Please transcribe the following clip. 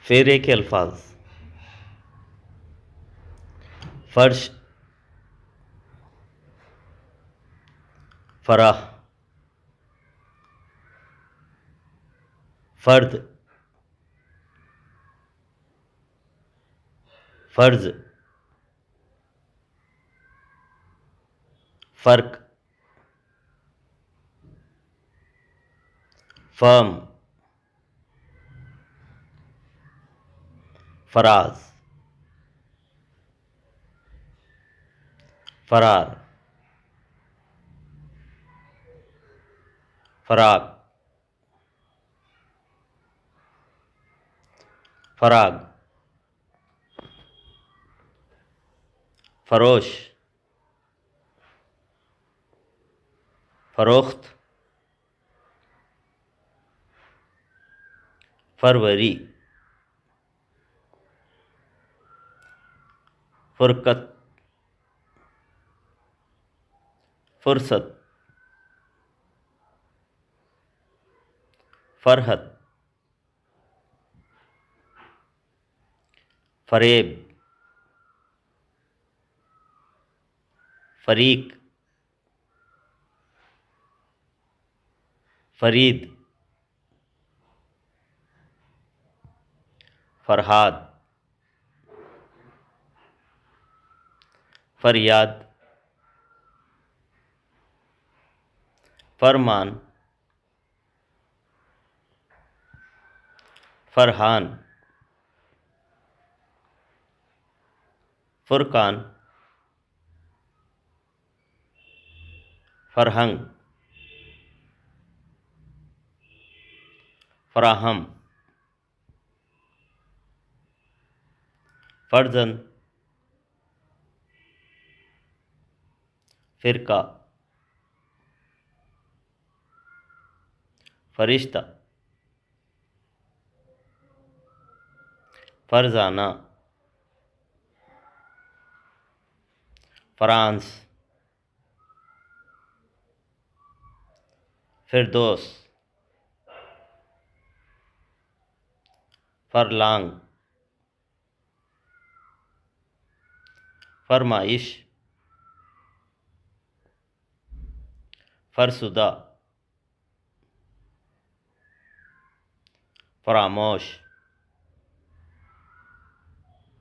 फेरे के अल्फाज। फर्श, फराह, फर्द, फर्ज, फ़र्क, फर्म, फराज, फरार, फराक, फराग, फरोश, फरोख्त, फरवरी, फुरकत, फुर्सत, फरहत, फरेब, फरीक, फरीद, फरहाद, फरियाद, फरमान, फरहान, फुरकान, फरहंग, फराहम, फर्जन, फ़िरका, फरिश्ता, फरजाना, फ्रांस, फिरदौस, फरलांग, फरमाइश, फरसुदा, फरामोश,